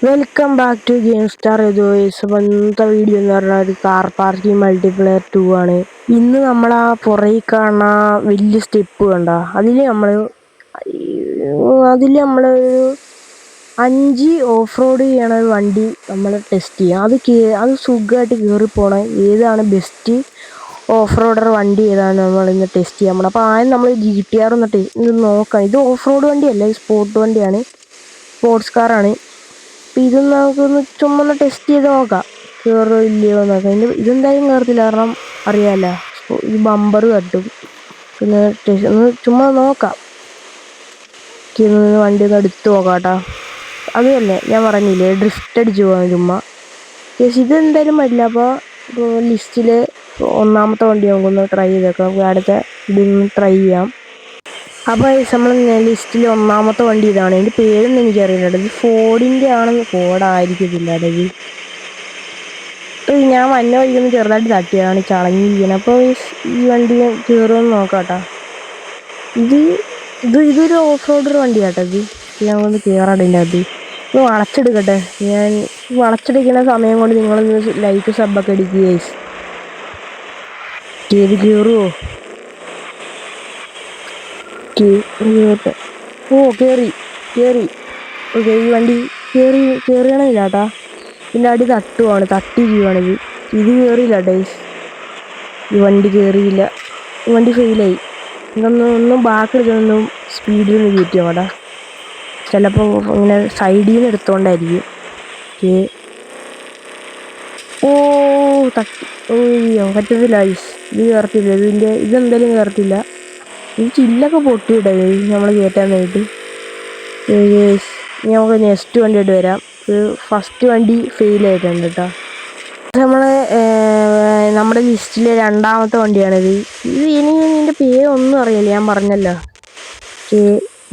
Welcome back to game star. ഇന്നത്തെ video എന്ന് പറഞ്ഞാൽ ഒരു കാർ പാർക്കിംഗ് മൾട്ടിപ്ലെയർ 2 ആണ്. ഇന്ന് നമ്മൾ ആ പുറകിൽ കാണുന്ന വലിയ സ്റ്റെപ്പ് കണ്ട അതില് നമ്മള് 5 ഓഫ് റോഡ് ചെയ്യണ വണ്ടി നമ്മൾ ടെസ്റ്റ് ചെയ്യാം. അത് സുഖമായിട്ട് കയറി പോണ ഏതാണ് ബെസ്റ്റ് ഓഫ് റോഡർ വണ്ടി ഏതാണ് നമ്മൾ ഇന്ന് ടെസ്റ്റ് ചെയ്യാൻ പോണം. അപ്പോൾ ആദ്യം നമ്മൾ GTR ഇത് നോക്കാം. ഇത് ഓഫ് റോഡ് വണ്ടിയല്ല, സ്പോർട്ട് വണ്ടിയാണ്, സ്പോർട്സ് കാറാണ്. അപ്പം ഇത് നമുക്കൊന്ന് ചുമ്മാ ടെസ്റ്റ് ചെയ്ത് നോക്കാം, കയറോ ഇല്ലയോ നോക്കാം. ഇതെന്തായാലും കയറത്തില്ല, കാരണം അറിയാമല്ലോ ഇത് ബമ്പർ തട്ടും. പിന്നെ ഒന്ന് ചുമ്മാ നോക്കാം, വണ്ടി ഒന്ന് എടുത്ത് നോക്കാം കേട്ടോ. അത് തന്നെ ഞാൻ പറഞ്ഞില്ലേ, ഡ്രിഫ്റ്റ് അടിച്ച് പോകാൻ ചുമ്മാ. ഇതെന്തായാലും പറ്റില്ല. അപ്പോൾ ലിസ്റ്റിൽ ഒന്നാമത്തെ വണ്ടി നമുക്കൊന്ന് ട്രൈ ചെയ്തേക്കാം. അടുത്ത ഇതൊന്ന് ട്രൈ ചെയ്യാം. അപ്പോൾ നമ്മൾ ലിസ്റ്റിൽ ഒന്നാമത്തെ വണ്ടി ഇതാണ്. ഇതിൻ്റെ പേരൊന്നും എനിക്കറിയില്ല. ഇത് ഫോർഡിൻ്റെ ആണെന്ന്, ഫോർഡായിരിക്കത്തില്ല ഇത്. ഞാൻ വന്ന വഴിക്കൊന്ന് ചെറുതായിട്ട് തട്ടിയതാണ് ചളങ്ങിയിരിക്കുന്നത്. അപ്പോൾ ഈ വണ്ടി കയറുമെന്ന് നോക്കാം കേട്ടോ. ഇതൊരു ഓഫ് റോഡർ വണ്ടി കേട്ടോ. ഞങ്ങളൊന്ന് കയറാടിൻ്റെ അത് ഒന്ന് വളച്ചെടുക്കട്ടെ. ഞാൻ വളച്ചെടുക്കുന്ന സമയം കൊണ്ട് നിങ്ങളൊന്ന് ലൈക്ക് സബ്ബൊക്കെ അടിക്കുക. ഇത് കയറുമോ? ഓ കയറി. ഓക്കെ, ഈ വണ്ടി കയറിയണില്ല കേട്ടാ. ഇതിൻ്റെ അടി തട്ടിയിരിക്കുകയാണിത്. ഇത് കയറിയില്ല കേട്ടോ. ഈ വണ്ടി കയറിയില്ല, ഈ വണ്ടി ഫെയിലായി. ഒന്നും ബാക്കി എടുക്കുന്നൊന്നും സ്പീഡിൽ നിന്ന് കയറ്റിയോ കേട്ടാ. ചിലപ്പോൾ ഇങ്ങനെ സൈഡിൽ നിന്ന് എടുത്തോണ്ടായിരിക്കും. ഓ തട്ടി. പറ്റത്തില്ല, ഇത് കയറത്തില്ല. ഇതെന്തായാലും കയറത്തില്ല. ഈ ചില്ലൊക്കെ പൊട്ടിയിട്ടേ നമ്മൾ കയറ്റാനായിട്ട്. നമുക്ക് നെക്സ്റ്റ് വണ്ടിയായിട്ട് വരാം. ഫസ്റ്റ് വണ്ടി ഫെയിലായിട്ടുണ്ട് കേട്ടോ. നമ്മുടെ ലിസ്റ്റിലെ രണ്ടാമത്തെ വണ്ടിയാണിത്. ഇതിൻ്റെ പേരൊന്നും അറിയില്ല, ഞാൻ പറഞ്ഞല്ലോ.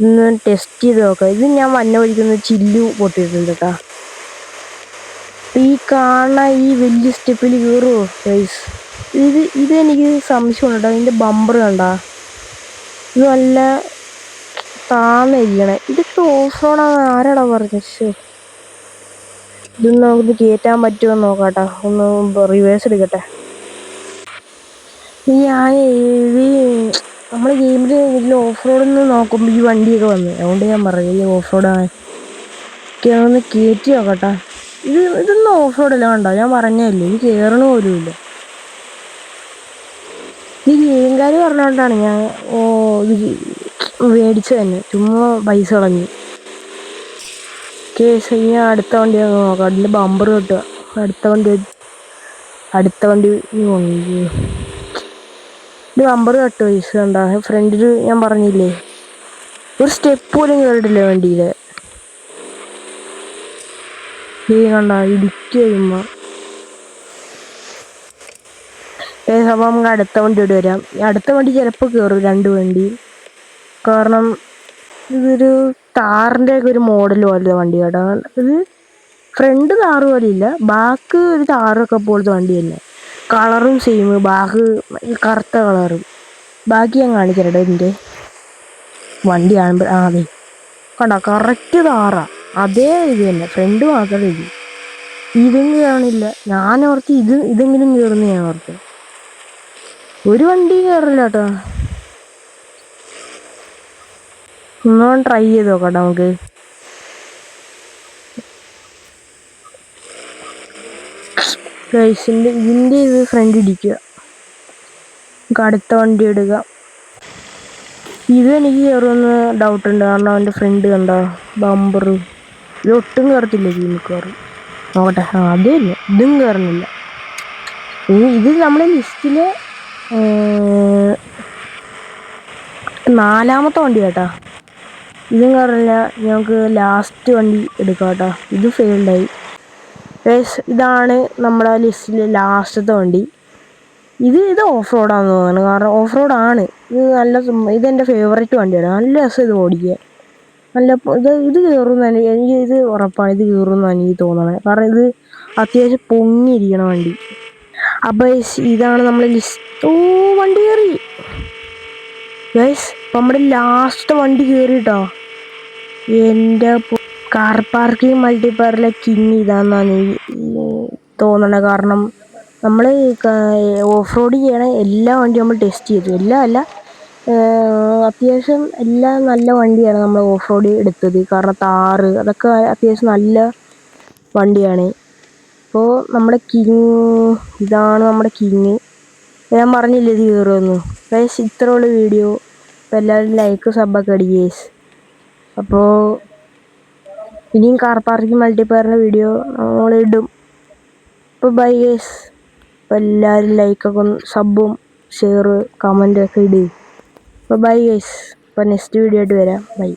ഇന്ന് ടെസ്റ്റ് ചെയ്ത് നോക്കാം. ഇത് ഞാൻ വന്ന വഴിക്കുന്ന ചില്ലു പൊട്ടിയിട്ടുണ്ട് കേട്ടോ. ഈ കാണുന്ന ഈ വലിയ സ്റ്റെപ്പിൽ കയറുമോ ഗൈസ്? ഇതെനിക്ക് സംശയമുണ്ട് കേട്ടോ. ഇതിൻ്റെ ബമ്പർ കണ്ടാ, ഇത് നല്ല താന്നിരിക്കണേ. ഇതൊക്കെ ഓഫ് റോഡാണ്, ആരാടാ പറഞ്ഞത്? ഇതൊന്ന് നമുക്ക് കയറ്റാൻ പറ്റുമോ നോക്കാട്ടോ. ഒന്ന് റിവേഴ്സ് എടുക്കട്ടെ. നമ്മൾ ഗെയിമിൽ ഇതിൽ ഓഫ് റോഡിൽ നിന്ന് നോക്കുമ്പോൾ ഈ വണ്ടിയൊക്കെ വന്നു, അതുകൊണ്ട് ഞാൻ പറഞ്ഞു ഈ ഓഫ് റോഡാണ്. ഒന്ന് കയറ്റി നോക്കട്ടെ. ഇതൊന്നും ഓഫ് റോഡല്ല കണ്ടോ, ഞാൻ പറഞ്ഞല്ലേ ഇത് കയറണ പോലും ഇല്ല. ഈ ഗെയിംകാർ പറഞ്ഞുകൊണ്ടാണ് ഞാൻ ഇത് മേടിച്ചത് തന്നെ, ചുമ്മാ പൈസ കളഞ്ഞു. ഇനി അടുത്ത വണ്ടി നോക്കാം. അതിൻ്റെ ബമ്പർ കിട്ടുക. അടുത്ത വണ്ടി ഇത് ബമ്പർ കട്ട് പൈസ കണ്ടാ. ഫ്രണ്ടിൽ ഞാൻ പറഞ്ഞില്ലേ, ഒരു സ്റ്റെപ്പ് പോലും കയറിയിട്ടില്ല വണ്ടിയിൽ. കണ്ട ഇടിക്കുക ചുമ്മാ. അപ്പോൾ നമുക്ക് അടുത്ത വണ്ടിയോട് വരാം. അടുത്ത വണ്ടി ചിലപ്പോൾ കയറും, രണ്ട് വണ്ടി. കാരണം ഇതൊരു താറിൻ്റെ ഒക്കെ ഒരു മോഡൽ പോലത്തെ വണ്ടി കേട്ടോ. ഇത് ഫ്രണ്ട് താറ് പോലെ ഇല്ല, ബാക്ക് ഒരു താറൊക്കെ പോലത്തെ വണ്ടി തന്നെ. കളറും സെയിം, ബാക്ക് കറുത്ത കളറും. ബാക്കി ഞാൻ കാണിച്ചിട്ടോ. ഇതിൻ്റെ വണ്ടി കാണുമ്പോൾ അതെ കണ്ടോ, കറക്റ്റ് താറാ. അതേ ഇത് തന്നെ, ഫ്രണ്ട് മാത്രമേ ഇത്. ഇതും കയറണില്ല. ഞാനോർത്ത് ഇതെങ്കിലും കയറുന്ന ഞാൻ ഓർത്ത്. ഒരു വണ്ടി കയറില്ല കേട്ടോ. ഒന്നും ട്രൈ ചെയ്ത് നോക്കട്ടെ നമുക്ക്. ഇതിൻ്റെ ഇത് ഫ്രണ്ട് ഇടിക്കുക. നമുക്ക് അടുത്ത വണ്ടി എടുക്കാം. ഇത് എനിക്ക് കയറുമെന്ന് ഡൗട്ടുണ്ട്, കാരണം അവൻ്റെ ഫ്രണ്ട് കണ്ടോ ബമ്പർ. ഇതൊട്ടും കയറത്തില്ല. മിക്കവാറും നോക്കട്ടെ. അതേ ഇല്ല, ഇതും കയറുന്നില്ല. ഇത് നമ്മുടെ ലിസ്റ്റിലെ നാലാമത്തെ വണ്ടി കേട്ടാ. ഇതും കയറില്ല. ഞങ്ങൾക്ക് ലാസ്റ്റ് വണ്ടി എടുക്കാം കേട്ടോ. ഇത് ഫെയിൽഡായി. ഇതാണ് നമ്മുടെ ലിസ്റ്റിലെ ലാസ്റ്റത്തെ വണ്ടി. ഇത് ഓഫ് റോഡാണെന്ന് തോന്നുന്നു, കാരണം ഓഫ് റോഡാണ്. ഇതെൻ്റെ ഫേവറേറ്റ് വണ്ടിയാണ്. നല്ല രസം ഇത് ഓടിക്കുക. ഇത് കയറുമെന്ന് ഇത് ഉറപ്പാണ്. ഇത് കയറുമെന്നാണ് എനിക്ക് തോന്നണത്, കാരണം ഇത് അത്യാവശ്യം പൊങ്ങിയിരിക്കണ വണ്ടി. അപ്പോൾ ഇതാണ് നമ്മുടെ ലിസ്റ്റ്. വണ്ടി കയറി ഗൈസ്. നമ്മുടെ ലാസ്റ്റ് വണ്ടി കയറിട്ടോ. എൻ്റെ കാർ പാർക്കിംഗ് മൾട്ടിപ്ലെയറിലെ കിങ് ഇതാണെന്നാണ് തോന്നണത്. കാരണം നമ്മൾ ഓഫ് റോഡ് ചെയ്യണ എല്ലാ വണ്ടിയും നമ്മൾ ടെസ്റ്റ് ചെയ്തു. എല്ലാം അല്ല, അത്യാവശ്യം എല്ലാം നല്ല വണ്ടിയാണ് നമ്മൾ ഓഫ് റോഡ് എടുത്തത്. കാരണം താറ് അതൊക്കെ അത്യാവശ്യം നല്ല വണ്ടിയാണ്. അപ്പോൾ നമ്മുടെ കിങ് ഇതാണ് നമ്മുടെ കിങ്. ഞാൻ പറഞ്ഞില്ലേ ഇത് കയറുമെന്ന്. ഗൈസ് ഇത്രയുള്ള വീഡിയോ. അപ്പോൾ എല്ലാവരും ലൈക്ക് സബ്ബൊക്കെ അടി ഗൈസ്. അപ്പോൾ ഇനിയും കാർ പാർക്കിംഗ് മൾട്ടിപ്ലെയറിൻ്റെ വീഡിയോ നമ്മളിടും. അപ്പോൾ ബൈ ഗൈസ്. അപ്പോൾ എല്ലാവരും ലൈക്കൊക്കെ സബ്ബും ഷെയർ കമൻറ്റും ഒക്കെ ഇടുക. അപ്പോൾ ബൈ ഗൈസ്. അപ്പോൾ നെക്സ്റ്റ് വീഡിയോ ആയിട്ട് വരാം. ബൈ.